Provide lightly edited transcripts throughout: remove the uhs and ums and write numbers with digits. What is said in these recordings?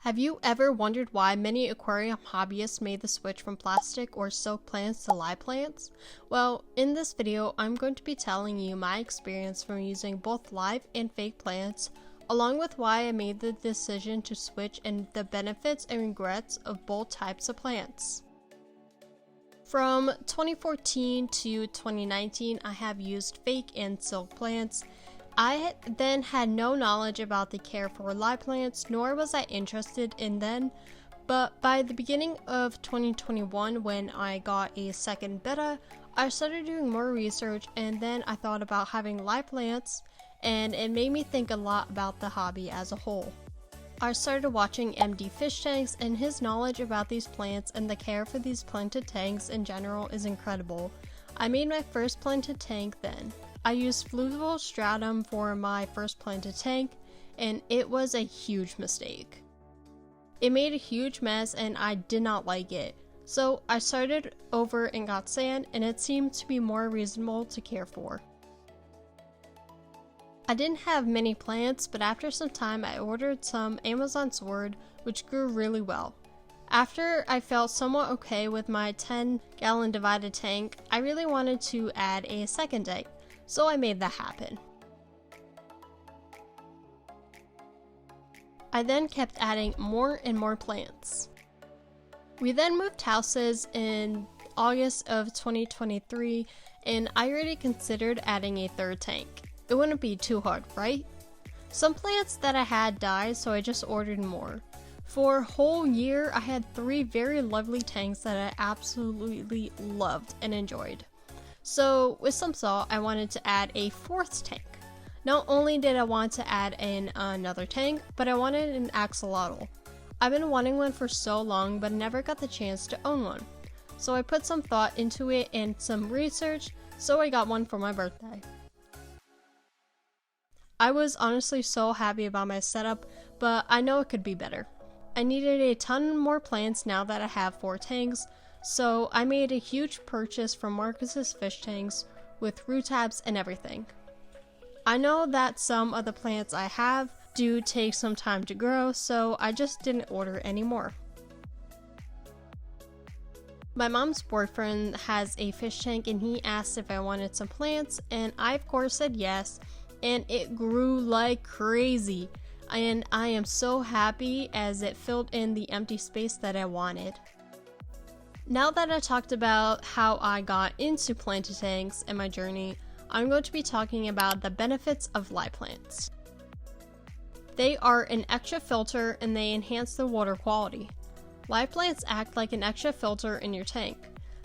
Have you ever wondered why many aquarium hobbyists made the switch from plastic or silk plants to live plants? Well, in this video, I'm going to be telling you my experience from using both live and fake plants, along with why I made the decision to switch and the benefits and regrets of both types of plants. From 2014 to 2019, I have used fake and silk plants. I then had no knowledge about the care for live plants, nor was I interested in them, but by the beginning of 2021, when I got a second beta, I started doing more research, and then I thought about having live plants, and it made me think a lot about the hobby as a whole. I started watching MD Fish Tanks, and his knowledge about these plants and the care for these planted tanks in general is incredible. I made my first planted tank then. I used fluval stratum for my first planted tank, and it was a huge mistake. It made a huge mess and I did not like it. So I started over and got sand, and it seemed to be more reasonable to care for. I didn't have many plants, but after some time I ordered some Amazon sword, which grew really well. After I felt somewhat okay with my 10-gallon divided tank, I really wanted to add a second tank. So I made that happen. I then kept adding more and more plants. We then moved houses in August of 2023, and I already considered adding a third tank. It wouldn't be too hard, right? Some plants that I had died, so I just ordered more. For a whole year, I had 3 very lovely tanks that I absolutely loved and enjoyed. So with some thought, I wanted to add a 4th tank. Not only did I want to add in another tank, but I wanted an axolotl. I've been wanting one for so long, but never got the chance to own one. So I put some thought into it and some research, so I got one for my birthday. I was honestly so happy about my setup, but I know it could be better. I needed a ton more plants now that I have 4 tanks, so I made a huge purchase from Marcus's fish tanks with root tabs and everything. I know that some of the plants I have do take some time to grow, so I just didn't order any more. My mom's boyfriend has a fish tank, and he asked if I wanted some plants, and I of course said yes, and it grew like crazy. And I am so happy as it filled in the empty space that I wanted. Now that I talked about how I got into planted tanks and my journey, I'm going to be talking about the benefits of live plants. They are an extra filter and they enhance the water quality. Live plants act like an extra filter in your tank.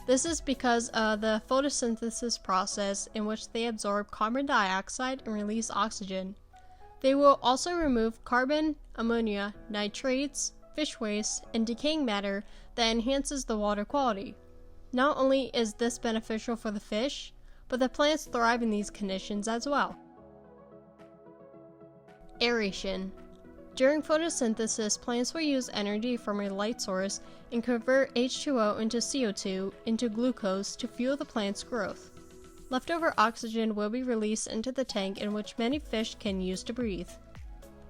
This is because of the photosynthesis process in which they absorb carbon dioxide and release oxygen. They will also remove carbon, ammonia, nitrates, fish waste, and decaying matter that enhances the water quality. Not only is this beneficial for the fish, but the plants thrive in these conditions as well. Aeration. During photosynthesis, plants will use energy from a light source and convert H2O into CO2 into glucose to fuel the plant's growth. Leftover oxygen will be released into the tank, in which many fish can use to breathe.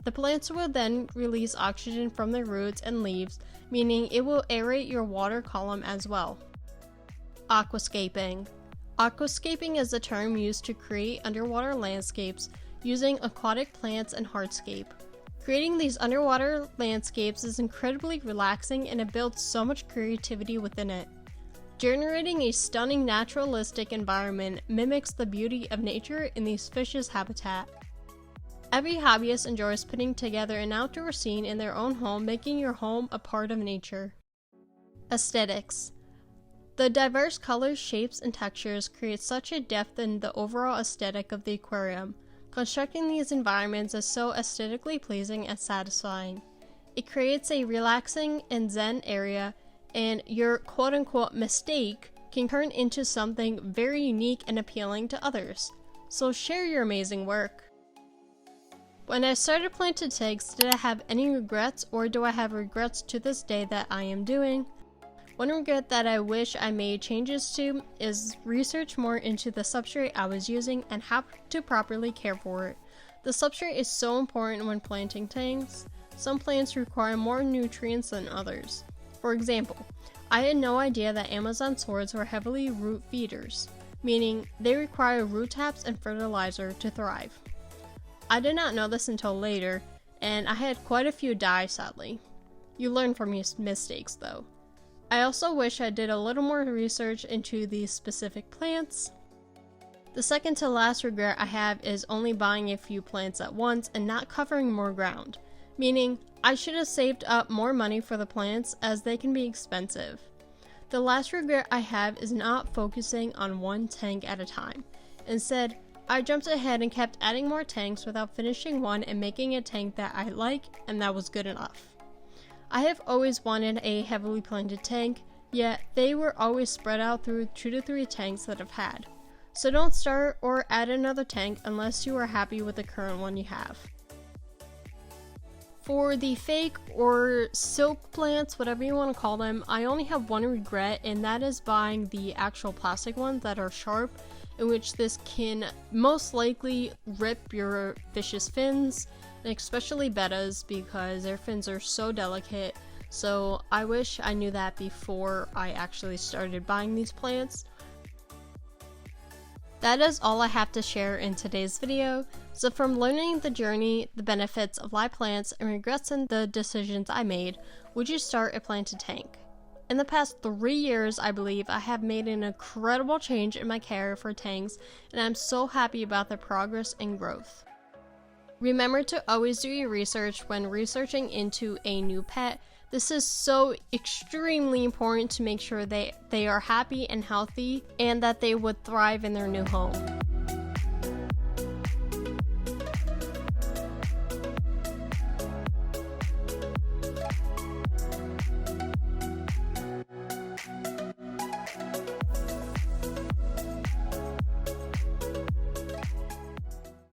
The plants will then release oxygen from their roots and leaves, meaning it will aerate your water column as well. Aquascaping. Aquascaping is the term used to create underwater landscapes using aquatic plants and hardscape. Creating these underwater landscapes is incredibly relaxing, and it builds so much creativity within it. Generating a stunning naturalistic environment mimics the beauty of nature in these fish's habitat. Every hobbyist enjoys putting together an outdoor scene in their own home, making your home a part of nature. Aesthetics. The diverse colors, shapes, and textures create such a depth in the overall aesthetic of the aquarium. Constructing these environments is so aesthetically pleasing and satisfying. It creates a relaxing and zen area, and your quote-unquote mistake can turn into something very unique and appealing to others. So share your amazing work. When I started planted tanks, did I have any regrets, or do I have regrets to this day that I am doing? One regret that I wish I made changes to is research more into the substrate I was using and how to properly care for it. The substrate is so important when planting tanks. some plants require more nutrients than others. For example, I had no idea that Amazon swords were heavily root feeders, meaning they require root taps and fertilizer to thrive. I did not know this until later, and I had quite a few die sadly. You learn from your mistakes though. I also wish I did a little more research into these specific plants. The second to last regret I have is only buying a few plants at once and not covering more ground, meaning I should have saved up more money for the plants as they can be expensive. The last regret I have is not focusing on one tank at a time. Instead, I jumped ahead and kept adding more tanks without finishing one and making a tank that I like and that was good enough. I have always wanted a heavily planted tank, yet they were always spread out through 2 to 3 tanks that I've had. So don't start or add another tank unless you are happy with the current one you have. For the fake or silk plants, whatever you want to call them, I only have one regret, and that is buying the actual plastic ones that are sharp, in which this can most likely rip your fish's fins, especially bettas because their fins are so delicate. So I wish I knew that before I actually started buying these plants. That is all I have to share in today's video. So from learning the journey, the benefits of live plants, and regrets in the decisions I made, would you start a planted tank? In the past 3 years, I believe, I have made an incredible change in my care for tanks, and I'm so happy about the progress and growth. Remember to always do your research when researching into a new pet. This is so extremely important to make sure they are happy and healthy and that they would thrive in their new home.